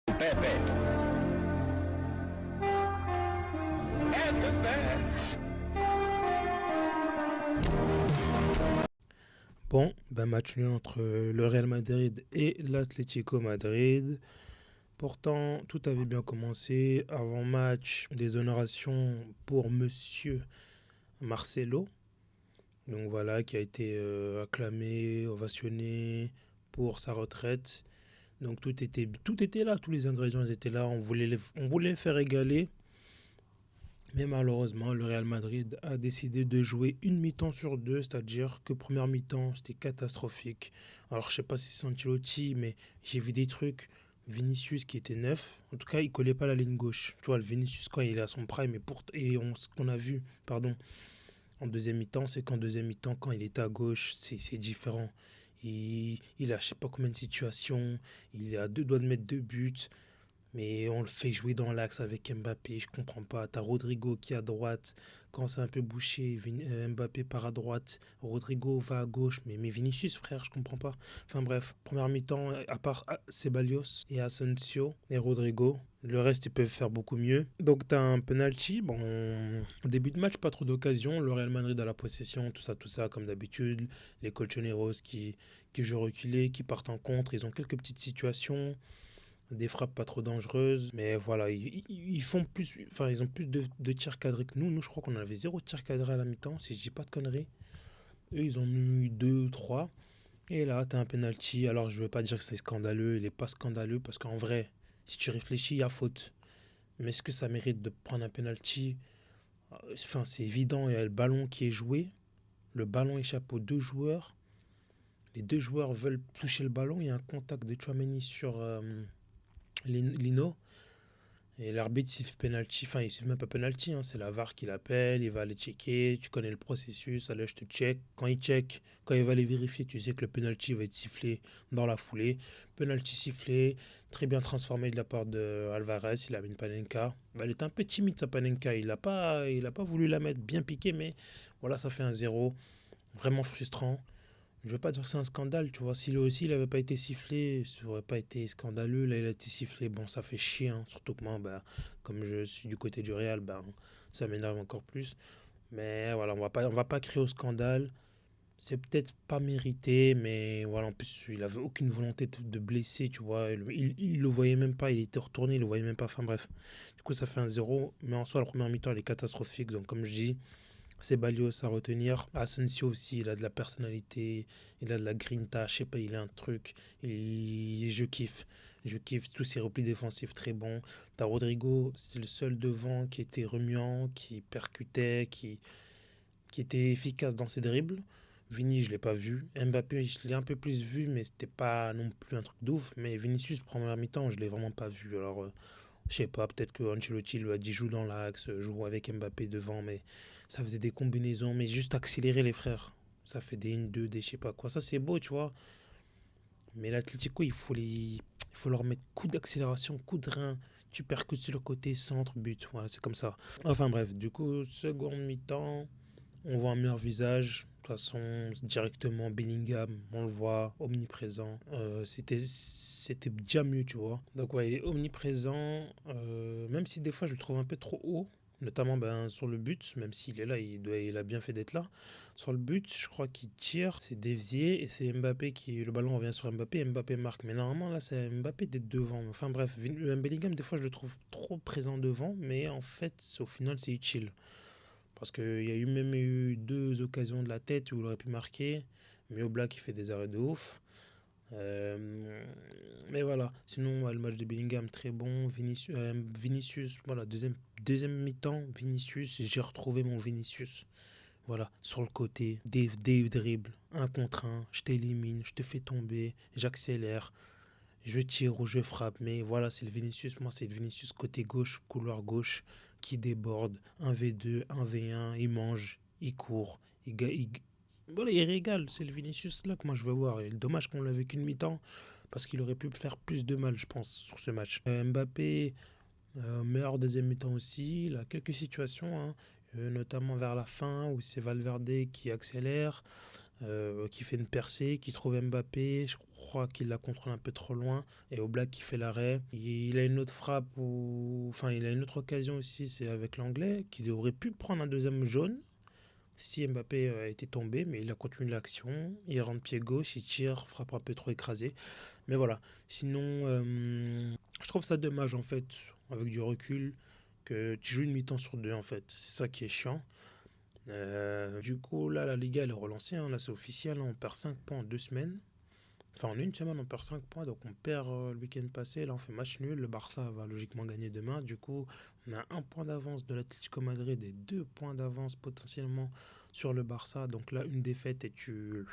Pepe. Bon, match nul entre le Real Madrid et l'Atlético Madrid. Pourtant, tout avait bien commencé. Avant match, des honorations pour Monsieur Marcelo. Donc voilà, qui a été acclamé, ovationné pour sa retraite. Donc tout était là, tous les ingrédients étaient là. On voulait faire égaler. Mais malheureusement, le Real Madrid a décidé de jouer une mi-temps sur deux, c'est-à-dire que première mi-temps, c'était catastrophique. Alors, je sais pas si c'est Ancelotti, mais j'ai vu des trucs. Vinicius qui était neuf, en tout cas, il collait pas la ligne gauche. Tu vois, le Vinicius, quand il est à son prime, ce qu'on a vu, pardon, en deuxième mi-temps, c'est qu'en deuxième mi-temps, quand il est à gauche, c'est différent. Il a je sais pas combien de situations, il est à deux doigts de mettre deux buts. Mais on le fait jouer dans l'axe avec Mbappé, je comprends pas. T'as Rodrigo qui est à droite, quand c'est un peu bouché, Mbappé part à droite, Rodrigo va à gauche, mais Vinicius frère, je comprends pas. Enfin bref, première mi-temps, à part Ceballos et Asensio et Rodrigo, le reste ils peuvent faire beaucoup mieux. Donc t'as un penalty, bon, début de match, pas trop d'occasions, le Real Madrid a la possession, tout ça comme d'habitude, les Colchoneros qui jouent reculés, qui partent en contre, ils ont quelques petites situations, des frappes pas trop dangereuses, mais voilà, ils font plus, enfin, ils ont plus de tirs cadrés que nous. Nous, je crois qu'on avait zéro tir cadré à la mi-temps, si je dis pas de conneries. Eux, ils ont eu deux, trois. Et là, t'as un penalty. Alors, je veux pas dire que c'est scandaleux, il est pas scandaleux, parce qu'en vrai, si tu réfléchis, il y a faute. Mais est-ce que ça mérite de prendre un penalty? Enfin, c'est évident, il y a le ballon qui est joué. Le ballon échappe aux deux joueurs. Les deux joueurs veulent toucher le ballon. Il y a un contact de Chouameni sur Lino. Et l'arbitre siffle penalty, enfin il siffle même pas penalty, hein, c'est la VAR qui l'appelle, il va aller checker, tu connais le processus, allez je te check. Quand il check, quand il va aller vérifier, tu sais que le penalty va être sifflé dans la foulée. Penalty sifflé, très bien transformé de la part de Alvarez, il a mis une Panenka. Elle était un peu timide sa Panenka, il a pas voulu la mettre bien piqué, mais voilà ça fait un zéro, vraiment frustrant. Je veux pas dire que c'est un scandale, tu vois. Si lui aussi, il avait pas été sifflé, ça aurait pas été scandaleux. Là, il a été sifflé. Bon, ça fait chier, hein. Surtout que moi, comme je suis du côté du Real, ça m'énerve encore plus. Mais voilà, on va pas crier au scandale. C'est peut-être pas mérité, mais voilà, en plus, il avait aucune volonté de blesser, tu vois. Il le voyait même pas, il était retourné, il le voyait même pas. Enfin bref. Du coup, ça fait un zéro. Mais en soi, la première mi-temps, elle est catastrophique. Donc, comme je dis, c'est Balios à retenir. Asensio aussi, il a de la personnalité, il a de la grinta, je sais pas, il a un truc. Je kiffe. Je kiffe tous ses replis défensifs très bons. T'as Rodrigo, c'était le seul devant qui était remuant, qui percutait, qui était efficace dans ses dribbles. Vini, je l'ai pas vu. Mbappé, je l'ai un peu plus vu, mais c'était pas non plus un truc de ouf. Mais Vinicius, première mi-temps, je l'ai vraiment pas vu. Alors, je sais pas, peut-être que Ancelotti lui a dit joue dans l'axe, joue avec Mbappé devant, mais ça faisait des combinaisons, mais juste accélérer les frères. Ça fait des 1-2, des je sais pas quoi. Ça c'est beau, tu vois. Mais l'Atlético, il faut leur mettre coup d'accélération, coup de rein. Tu percutes sur le côté, centre, but. Voilà, c'est comme ça. Enfin bref, du coup, seconde mi-temps, on voit un meilleur visage. De toute façon, directement, Bellingham, on le voit, omniprésent. C'était déjà mieux, tu vois. Donc, ouais, il est omniprésent. Même si des fois, je le trouve un peu trop haut. Notamment sur le but, même s'il est là, il a bien fait d'être là. Sur le but, je crois qu'il tire, c'est dévié, et c'est Mbappé qui. Le ballon revient sur Mbappé, et Mbappé marque. Mais normalement, là, c'est Mbappé d'être devant. Enfin bref, Bellingham, des fois, je le trouve trop présent devant, mais en fait, au final, c'est utile. Parce qu'il y a même eu deux occasions de la tête où il aurait pu marquer. Mais Oblak, il fait des arrêts de ouf. Mais voilà. Sinon, le match de Bellingham, très bon. Vinicius, voilà, deuxième mi-temps, Vinicius. J'ai retrouvé mon Vinicius. Voilà, sur le côté, des dribbles, un contre un, je t'élimine, je te fais tomber, j'accélère, je tire ou je frappe, mais voilà, c'est le Vinicius. Moi, c'est le Vinicius côté gauche, couloir gauche, qui déborde. 1v2, 1v1, il mange, il court, voilà, il régale. C'est le Vinicius là que moi je veux voir. Et dommage qu'on l'ait qu'une mi-temps, parce qu'il aurait pu faire plus de mal, je pense, sur ce match. Mbappé, meilleur deuxième mi-temps aussi. Il a quelques situations, hein, notamment vers la fin où c'est Valverde qui accélère. qui fait une percée, qui trouve Mbappé. Je crois qu'il la contrôle un peu trop loin. Et Oblak qui fait l'arrêt. Il a une autre frappe, enfin, il a une autre occasion aussi, c'est avec l'Anglais, qui aurait pu prendre un deuxième jaune si Mbappé était tombé, mais il a continué l'action. Il rentre pied gauche, il tire, frappe un peu trop écrasée. Mais voilà. Sinon, je trouve ça dommage en fait, avec du recul, que tu joues une mi-temps sur deux en fait. C'est ça qui est chiant. Du coup, là, la Liga, elle est relancée, hein. Là, c'est officiel, hein. On perd 5 points en 2 semaines. Enfin, en une semaine, on perd 5 points. Donc, on perd le week-end passé. Là, on fait match nul. Le Barça va logiquement gagner demain. Du coup, on a un point d'avance de l'Atlético Madrid et 2 points d'avance potentiellement sur le Barça. Donc là, une défaite et tu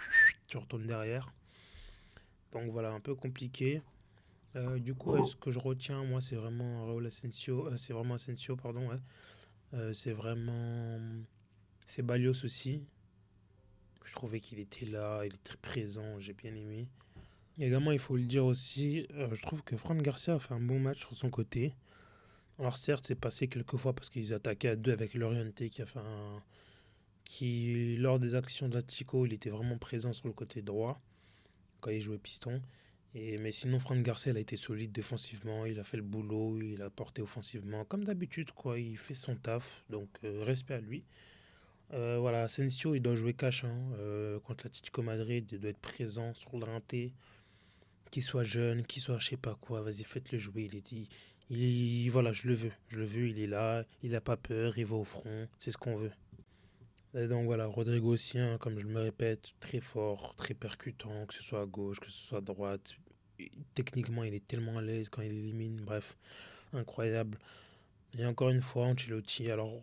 retournes derrière. Donc voilà, un peu compliqué. Du coup, ce que je retiens, moi, c'est vraiment Raúl Asensio. C'est vraiment Asensio, pardon, ouais. C'est vraiment. C'est Balios aussi. Je trouvais qu'il était là, il était présent, j'ai bien aimé. Et également, il faut le dire aussi, je trouve que Fran Garcia a fait un bon match sur son côté. Alors certes, c'est passé quelques fois parce qu'ils attaquaient à deux avec Loriente qui, lors des actions d'Attico, il était vraiment présent sur le côté droit quand il jouait piston. Mais sinon, Fran Garcia, il a été solide défensivement, il a fait le boulot, il a porté offensivement, comme d'habitude, quoi. Il fait son taf, donc respect à lui. Voilà, Asensio, il doit jouer cash, hein, contre l'Atlético Madrid, il doit être présent sur le rinté, qu'il soit jeune, qu'il soit je sais pas quoi, vas-y, faites-le jouer. Voilà, je le veux, il est là, il a pas peur, il va au front, c'est ce qu'on veut. Et donc voilà, Rodrigo aussi, hein, comme je me répète, très fort, très percutant, que ce soit à gauche, que ce soit à droite. Techniquement, il est tellement à l'aise quand il élimine, bref, incroyable. Et encore une fois, Ancelotti. Alors,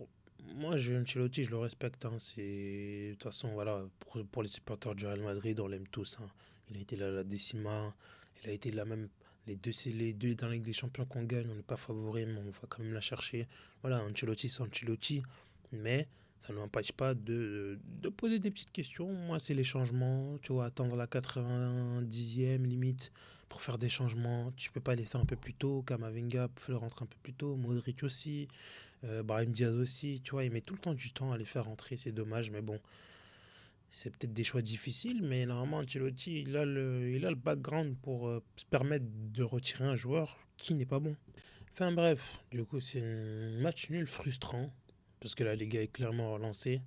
moi, Ancelotti, je le respecte, hein. De toute façon, voilà, pour les supporters du Real Madrid, on l'aime tous, hein. Il a été là, la décima. Il a été là même. C'est les deux dans la Ligue des Champions qu'on gagne. On n'est pas favori, mais on va quand même la chercher. Voilà, Ancelotti, c'est Ancelotti. Mais ça ne m'empêche pas de poser des petites questions. Moi, c'est les changements. Tu vois, attendre la 90e limite pour faire des changements. Tu peux pas les faire un peu plus tôt. Kamavinga peut le rentrer un peu plus tôt. Modric aussi. Brahim Diaz aussi. Tu vois, il met tout le temps du temps à les faire rentrer. C'est dommage, mais bon. C'est peut-être des choix difficiles, mais normalement, Ancelotti, il a le background pour se permettre de retirer un joueur qui n'est pas bon. Enfin bref, du coup, c'est un match nul frustrant. Parce que la Liga est clairement relancée.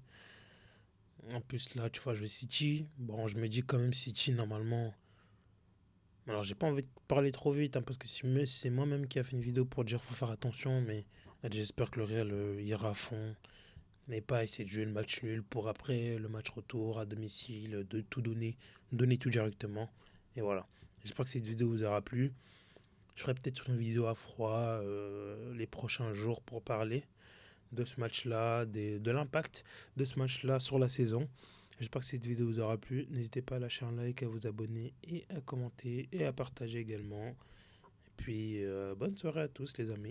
En plus, là, tu vois, je vais City. Bon, je me dis quand même City, normalement. Alors, j'ai pas envie de parler trop vite, hein, parce que c'est moi-même qui a fait une vidéo pour dire qu'il faut faire attention, mais j'espère que le Real ira à fond, mais pas essayer de jouer le match nul pour après le match retour à domicile, de tout donner tout directement. Et voilà. J'espère que cette vidéo vous aura plu. Je ferai peut-être une vidéo à froid les prochains jours pour parler de ce match-là, de l'impact de ce match-là sur la saison. J'espère que cette vidéo vous aura plu. N'hésitez pas à lâcher un like, à vous abonner et à commenter et à partager également. Et puis, bonne soirée à tous les amis.